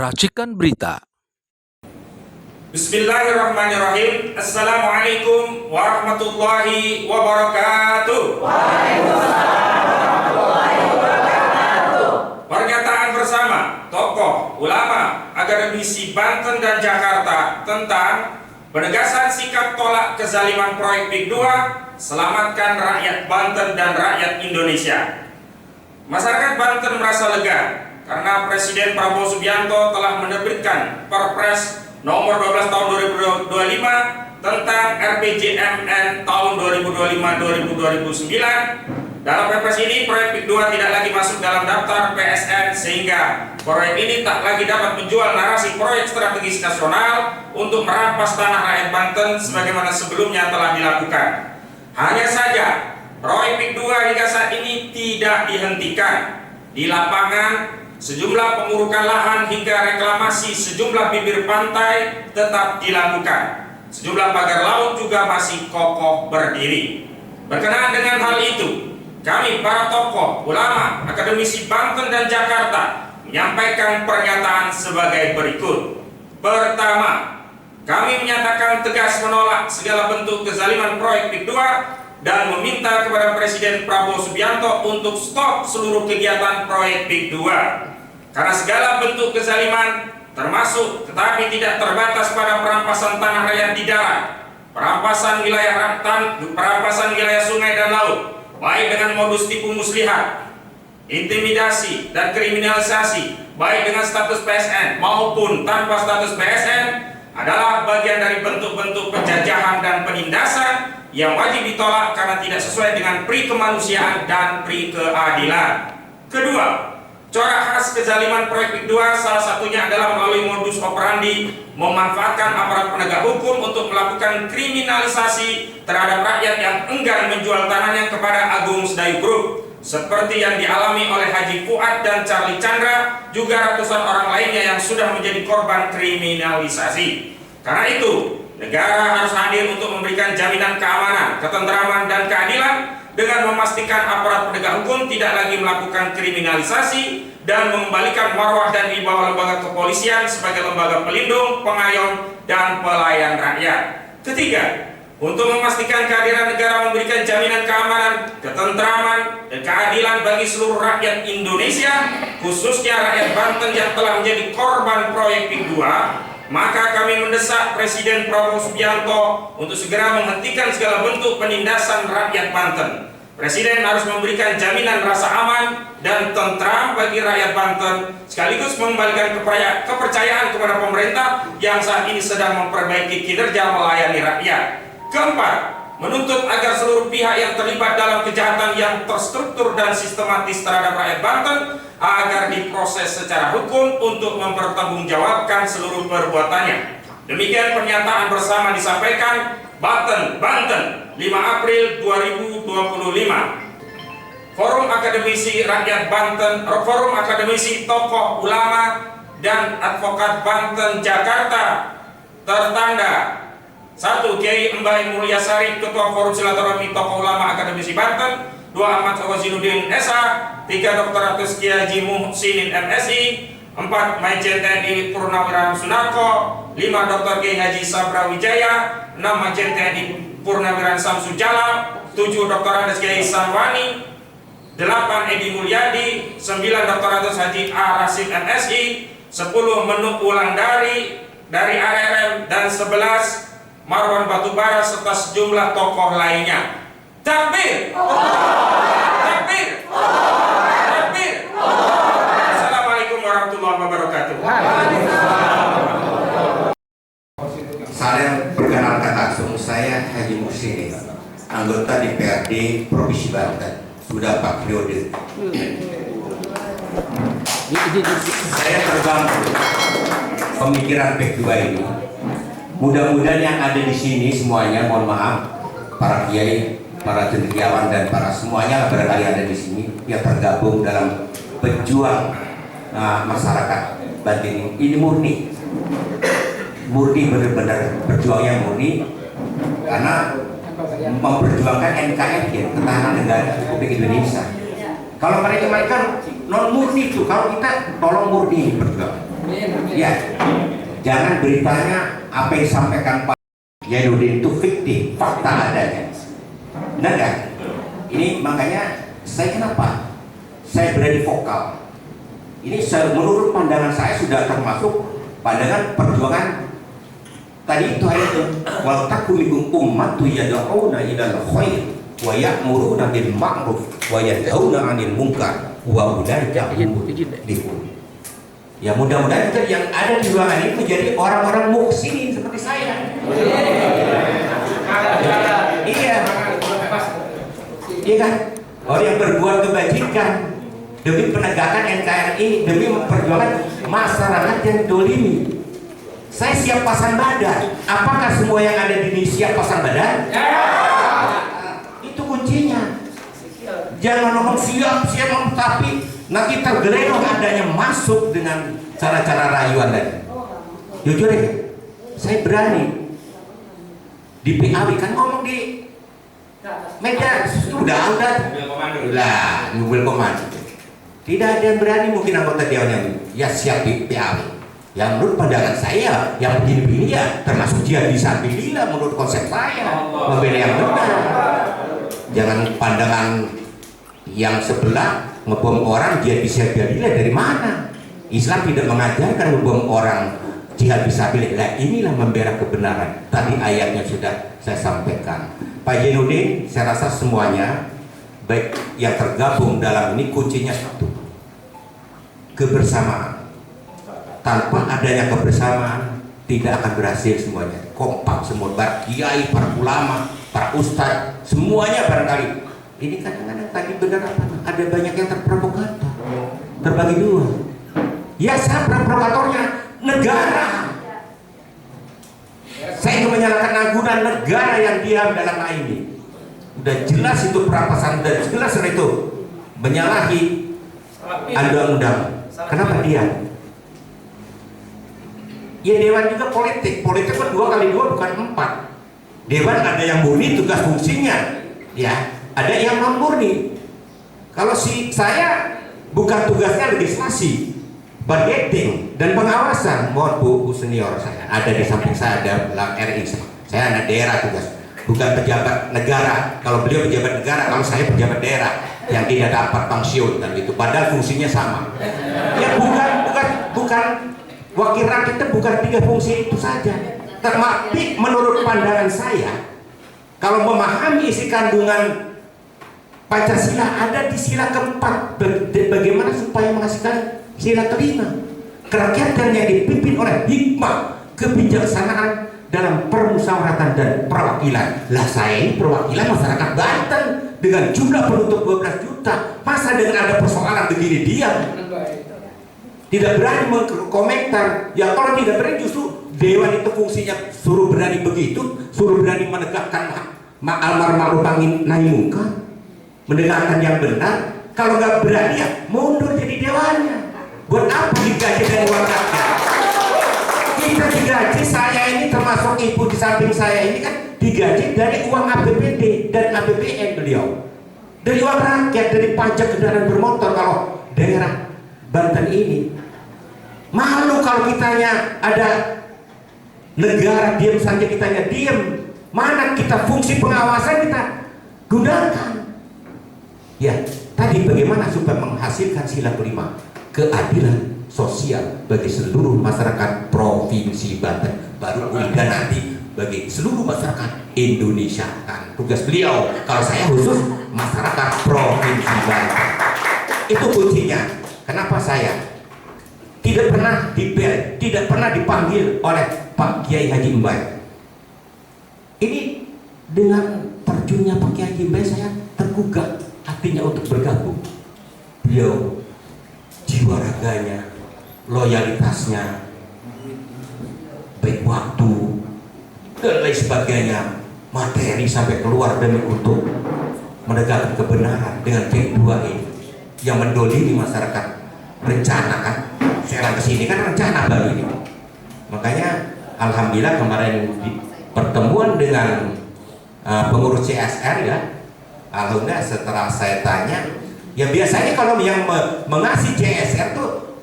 Racikan Berita. Bismillahirrahmanirrahim. Assalamualaikum warahmatullahi wabarakatuh. Pernyataan bersama tokoh ulama akademisi Banten dan Jakarta tentang penegasan sikap tolak kezaliman proyek PIK 2, selamatkan rakyat Banten dan rakyat Indonesia. Masyarakat Banten merasa lega karena Presiden Prabowo Subianto telah menerbitkan Perpres nomor 12 tahun 2025 tentang RPJMN tahun 2025-2029. Dalam Perpres ini, proyek PIK 2 tidak lagi masuk dalam daftar PSN, sehingga proyek ini tak lagi dapat menjual narasi proyek strategis nasional untuk merampas tanah rakyat Banten sebagaimana sebelumnya telah dilakukan. Hanya saja, proyek PIK 2 hingga saat ini tidak dihentikan. Di lapangan, sejumlah pengurukan lahan hingga reklamasi sejumlah bibir pantai tetap dilakukan. Sejumlah pagar laut juga masih kokoh berdiri. Berkenaan dengan hal itu, kami para tokoh, ulama, akademisi Banten dan Jakarta menyampaikan pernyataan sebagai berikut. Pertama, kami menyatakan tegas menolak segala bentuk kezaliman proyek PIK 2 dan meminta kepada Presiden Prabowo Subianto untuk stop seluruh kegiatan proyek PIK 2. Karena segala bentuk kezaliman termasuk tetapi tidak terbatas pada perampasan tanah rakyat di darat, perampasan wilayah sungai dan laut, baik dengan modus tipu muslihat, intimidasi dan kriminalisasi, baik dengan status PSN maupun tanpa status PSN, adalah bagian dari bentuk-bentuk penjajahan dan penindasan yang wajib ditolak karena tidak sesuai dengan pri kemanusiaan dan pri keadilan. Kedua, corak khas kezaliman proyek PIK 2 salah satunya adalah melalui modus operandi memanfaatkan aparat penegak hukum untuk melakukan kriminalisasi terhadap rakyat yang enggan menjual tanahnya kepada Agung Sedayu Group, seperti yang dialami oleh Haji Fuad dan Charlie Chandra, juga ratusan orang lainnya yang sudah menjadi korban kriminalisasi. Karena itu, negara harus hadir untuk memberikan jaminan keamanan, ketentraman, dan keadilan dengan memastikan aparat penegak hukum tidak lagi melakukan kriminalisasi dan mengembalikan marwah dan wibawa lembaga kepolisian sebagai lembaga pelindung, pengayom, dan pelayan rakyat. Ketiga, untuk memastikan kehadiran negara memberikan jaminan keamanan, ketentraman, dan keadilan bagi seluruh rakyat Indonesia, khususnya rakyat Banten yang telah menjadi korban proyek PIK 2, maka kami mendesak Presiden Prabowo Subianto untuk segera menghentikan segala bentuk penindasan rakyat Banten. Presiden harus memberikan jaminan rasa aman dan tentram bagi rakyat Banten, sekaligus mengembalikan kepercayaan kepada pemerintah yang saat ini sedang memperbaiki kinerja melayani rakyat. Keempat, menuntut agar seluruh pihak yang terlibat dalam kejahatan yang terstruktur dan sistematis terhadap rakyat Banten agar diproses secara hukum untuk mempertanggungjawabkan seluruh perbuatannya. Demikian pernyataan bersama disampaikan Banten, 5 April 2025. Forum Akademisi Rakyat Banten, Forum Akademisi Tokoh Ulama dan Advokat Banten Jakarta tertanda 1. Kiai Mbah Mulyasari, Ketua Forum Silaturahmi Tokoh Ulama Akademisi Banten. 2. Ahmad Wazinuddin S.A. 3. Dr. Ratus Kiai Haji Muhsinin MSI. 4. Majen TNI Purnawirawan Sunarko. 5. Dr. Kiai Haji Sabra Wijaya. 6. Majen TNI Purnawirawan Samsu Jala. 7. Dr. Andes Kiai Sanwani. 8. Edi Mulyadi. 9. Dr. Ratus Haji A. Rasid MSI. 10. Menuk Wulandari dari ARM. Dan 11. Marwan Batubara serta sejumlah tokoh lainnya. Takbir! Takbir! Takbir! Assalamualaikum warahmatullahi wabarakatuh. Saya perkenalkan langsung, saya Haji Muhsin, anggota DPRD Provinsi Banten, sudah 4 periode. Saya terbantu pemikiran PIK 2 ini. Mudah-mudahan yang ada di sini semuanya, mohon maaf, para kiai, para cendekiawan dan para semuanya barangkali ada di sini yang tergabung dalam pejuang masyarakat Banten ini murni benar-benar berjuangnya murni karena memperjuangkan NKRI, ketahanan negara Republik Indonesia. Kalau mereka non murni itu, kalau kita tolong murni berjuang. Ya, jangan beritanya apa yang disampaikan Pak Yainuddin itu fiktif, fakta adanya. Benar kan? Ini makanya saya kenapa saya berani vokal. Ini menurut pandangan saya sudah termasuk pandangan perjuangan tadi itu ayat wal takum minkum ummatun yad'una ilal khair wa ya'muruna bil ma'ruf wa yanhauna 'anil munkar wa ulaika humul muflihun. Ya mudah-mudahan kita yang ada di ruangan ini menjadi orang-orang muhsinin seperti saya. Iya. Iya kan? Orang yang berbuat kebajikan demi penegakan NKRI, demi memperjuangkan masyarakat yang dolimi. Saya siap pasang badan. Apakah semua yang ada di sini siap pasang badan? Itu kuncinya. Jangan ngomong siap, tapi nanti tergeleng adanya masuk dengan cara-cara rayuan tadi. Jujur ya, saya berani di PAW kan ngomong di meja udah lah mobil komando. Tidak ada yang berani mungkin anggota dewan yang ya siap di PAW. Yang menurut pandangan saya yang begini-begini ya termasuk jihad fisabilillah menurut konsep saya, membela yang benar. Jangan pandangan yang sebelah ngebom orang jihad fisabilillah dari mana? Islam tidak mengajarkan ngebom orang jihad fisabilillah. Inilah membela kebenaran. Tadi ayatnya sudah saya sampaikan. Pak Yainuddin, saya rasa semuanya baik yang tergabung dalam ini kuncinya satu, kebersamaan. Tanpa adanya kebersamaan tidak akan berhasil semuanya. Kompak semua, para kiai, para ulama, para ustadz, semuanya barangkali. Ini kadang-kadang tadi benar apa? Ada banyak yang terprovokator, terbagi dua. Ya siapa provokatornya? Negara. Saya ingin menyalahkan agunan negara yang diam dalam hal ini. Udah jelas itu perampasan, udah jelas itu menyalahi undang-undang. Kenapa dia? Ya dewan juga politik kan 2 kali 2 bukan 4. Dewan ada yang murni tugas fungsinya, ya ada yang non murni. Kalau saya bukan tugasnya legislasi, budgeting dan pengawasan. Mohon Bu senior saya ada di samping saya, ada belang RI. Saya anak daerah tugas, bukan pejabat negara. Kalau beliau pejabat negara, kalau saya pejabat daerah yang tidak dapat pensiun dan itu. Padahal fungsinya sama. Ya bukan wakil rakyat itu bukan 3 fungsi itu saja. Tapi menurut pandangan saya, kalau memahami isi kandungan Pancasila ada di sila keempat, bagaimana supaya menghasilkan sila kelima, kerakyatan yang dipimpin oleh hikmah, kebijaksanaan dalam permusyawaratan dan perwakilan. Lah saya ini perwakilan masyarakat Banten dengan jumlah penduduk 12 juta, masa dengan ada persoalan begini diam? Tidak berani mengkomentar. Ya kalau tidak berani justru dewan itu fungsinya suruh berani begitu, suruh berani menegakkan ma'amar ma'ruf nahi munkar, menegakkan yang benar. Kalau nggak berani ya mundur jadi dewannya. Buat apa digaji dari uang rakyat? Kita digaji, saya ini termasuk ibu di samping saya ini kan digaji dari uang APBD dan APBN beliau, dari uang rakyat, dari pajak kendaraan bermotor. Kalau daerah Banten ini malu kalau kitanya ada negara diam saja, kitanya diam. Mana kita fungsi pengawasan kita gunakan? Ya, tadi bagaimana supaya menghasilkan sila kelima, keadilan sosial bagi seluruh masyarakat Provinsi Banten, baru kemudian nanti bagi seluruh masyarakat Indonesia. Kan tugas beliau, kalau saya khusus masyarakat Provinsi Banten. Itu kuncinya. Kenapa saya tidak pernah dipanggil oleh Pak Kiai Haji Mbai? Ini dengan terjunnya Pak Kiai Haji Mbai saya tergugah hatinya untuk bergabung. Beliau jiwa raganya, loyalitasnya, baik waktu dan lain sebagainya, materi sampai keluar demi untuk menegakkan kebenaran dengan P2 ini yang mendolimi masyarakat. Rencana kan, saya kesini kan rencana baru ini. Makanya alhamdulillah kemarin di pertemuan dengan pengurus CSR ya, alhamdulillah setelah saya tanya, ya biasanya kalau yang mengasih CSR tuh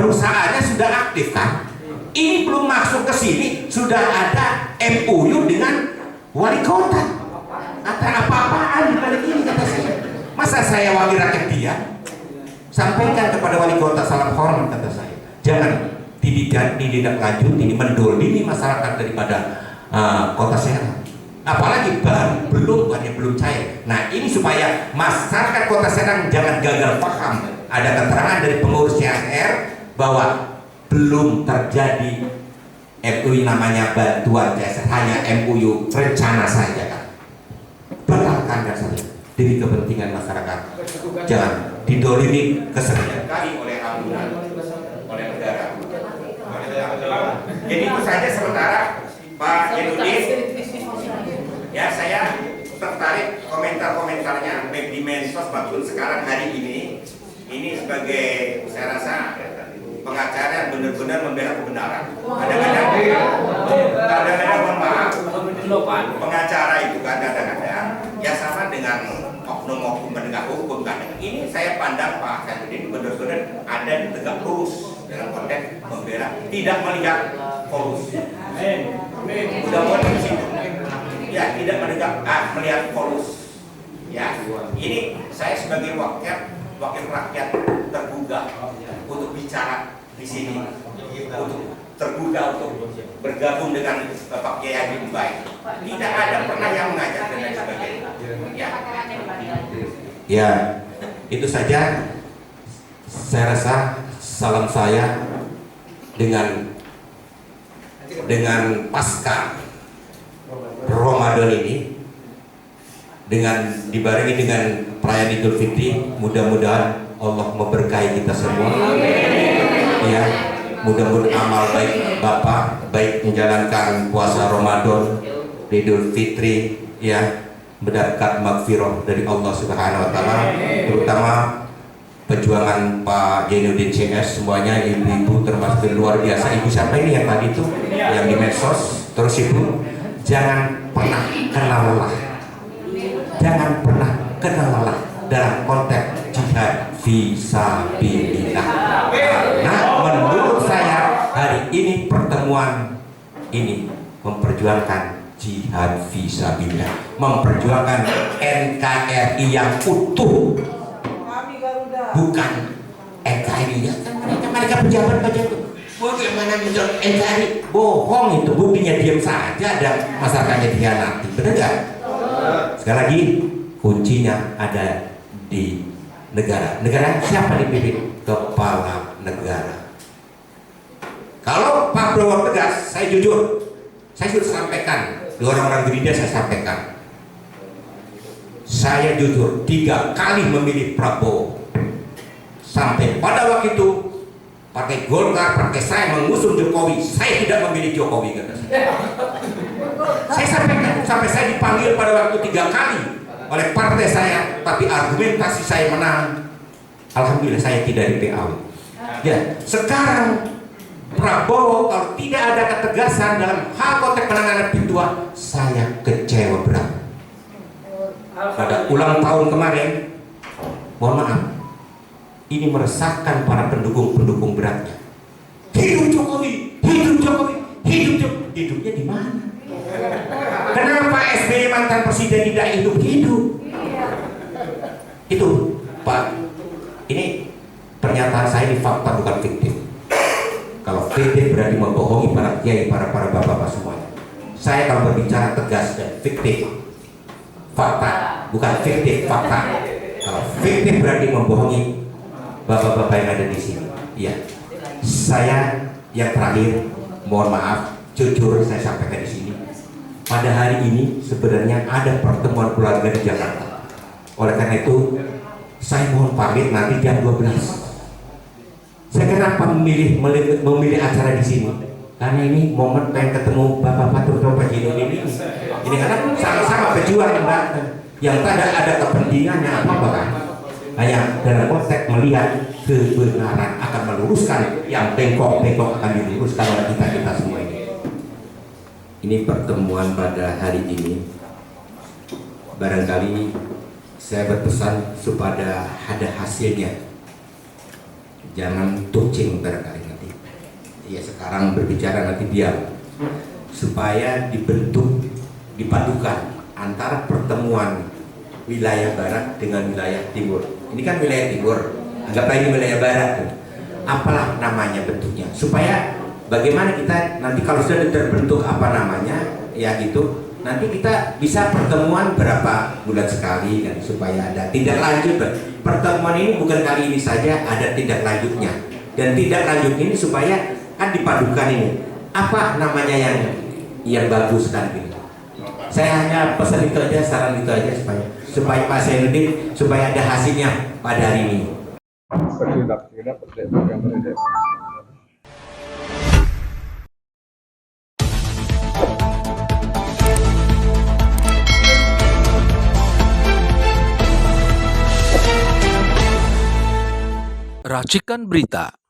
perusahaannya sudah aktif kan? Ini belum masuk ke sini sudah ada MOU dengan wali kota. Kata apa-apaan di balik ini kata saya. Masa saya wakil rakyat dia? Sampaikan kepada wali kota salam hormat kata saya. Jangan ditindaklanjuti, mendolimi masyarakat daripada kota Serang. Apalagi belum cair. Nah ini supaya masyarakat kota Serang jangan gagal paham. Ada keterangan dari pengurus CSR bahwa belum terjadi MOU namanya bantuan CSR, hanya MOU rencana saja kan. Batalkan dan saja demi kepentingan masyarakat. Jangan didolimi kesekian kali oleh ambulan, oleh negara. Jadi itu saja sementara Pak Jenudin. Ya saya tertarik komentar-komentarnya baik di medsos maupun sekarang hari ini sebagai saya rasa pengacara yang benar-benar membela kebenaran. Kadang-kadang mohon maaf, pengacara itu kadang-kadang ya sama dengan oknum-oknum penegak hukum kan. Ini saya pandang Pak Jenudin benar-benar ada di tegak lurus dalam konteks membela, tidak melihat polus. Mudah-mudahan di situ. Ya, tidak melihat polus. Ya, ini saya sebagai wakil rakyat tergugah untuk bicara di sini, untuk tergugah untuk bergabung dengan Bapak Kiai Haji Baik. Tidak ada pernah yang mengajak dan lain sebagainya. Ya, itu saja. Saya rasa salam saya dengan pasca Ramadan ini, dengan dibarengi dengan perayaan Idul Fitri, mudah-mudahan Allah memberkahi kita semua. Ya, mudah-mudahan amal baik Bapak, baik menjalankan puasa Ramadan, Idul Fitri, ya, mendapat magfirah dari Allah Subhanahu Wa Taala, terutama perjuangan Pak Jenudin CS, semuanya ibu-ibu termasuk luar biasa. Ibu siapa ini yang tadi itu yang di medsos? Terus ibu jangan pernah kenal lelah, jangan pernah kenal lelah dalam konteks jihad fisabilillah. Karena menurut saya hari ini pertemuan ini memperjuangkan jihad fisabilillah, memperjuangkan NKRI yang utuh, bukan NKRI ya kan mereka pejabat bagaimana menjawab NKRI bohong, itu buktinya diam saja dan masyarakatnya dikhianati, benar nggak? Sekali lagi kuncinya ada di negara siapa dipimpin? Kepala negara. Kalau Pak Prabowo tegas, saya jujur, saya sudah sampaikan di orang-orang Gerindra, saya sampaikan saya jujur 3 kali memilih Prabowo. Sampai pada waktu itu Partai Golkar, partai saya mengusung Jokowi, saya tidak memilih Jokowi kata saya. Saya sampaikan sampai saya dipanggil pada waktu 3 kali oleh partai saya, tapi argumentasi saya menang. Alhamdulillah saya tidak di PAW. Ya, sekarang Prabowo kalau tidak ada ketegasan dalam hal konteks penanganan P2, saya kecewa berat. Pada ulang tahun kemarin, mohon maaf, ini meresahkan para pendukung beratnya. Hidup Jokowi, hidup Jokowi, hidup Jokowi. Hidupnya di mana? Kenapa SBY mantan presiden tidak hidup? Itu Pak, ini pernyataan saya ini fakta bukan fiktif. Kalau fiktif berarti membohongi para kiai, para bapak-bapak semuanya. Saya kalau berbicara tegas dan fiktif, fakta bukan fiktif, fakta. Kalau fiktif berarti membohongi bapak-bapak yang ada di sini. Iya. Saya yang terakhir, mohon maaf, jujur saya sampaikan di sini. Pada hari ini sebenarnya ada pertemuan keluarga di Jakarta. Oleh karena itu, saya mohon pamit nanti jam 12. Saya kenapa memilih acara di sini? Karena ini momen pengen ketemu bapak-bapak terutama Pak Jenudin ini. Ini karena sama-sama berjuang yang tidak ada kepentingannya apa-apa kan? Hanya dalam konteks melihat kebenaran akan meluruskan yang bengkok-bengkok akan diluruskan oleh kita semua ini. Ini pertemuan pada hari ini barangkali saya berpesan supaya ada hasilnya. jangan touching barangkali nanti. Ya sekarang berbicara nanti diam, supaya dipadukan antara pertemuan wilayah barat dengan wilayah timur. Ini kan wilayah timur, anggaplah ini wilayah barat. Apalah namanya bentuknya, supaya bagaimana kita nanti kalau sudah terbentuk apa namanya, ya gitu. Nanti kita bisa pertemuan berapa bulan sekali kan, supaya ada tindak lanjut. Pertemuan ini bukan kali ini saja, ada tindak lanjutnya. Dan tindak lanjut ini supaya kan dipadukan ini. Apa namanya yang bagus kan gitu. Saya hanya pesan itu aja, saran itu aja supaya Pak Zainuddin supaya ada hasilnya pada hari ini. Racikan Berita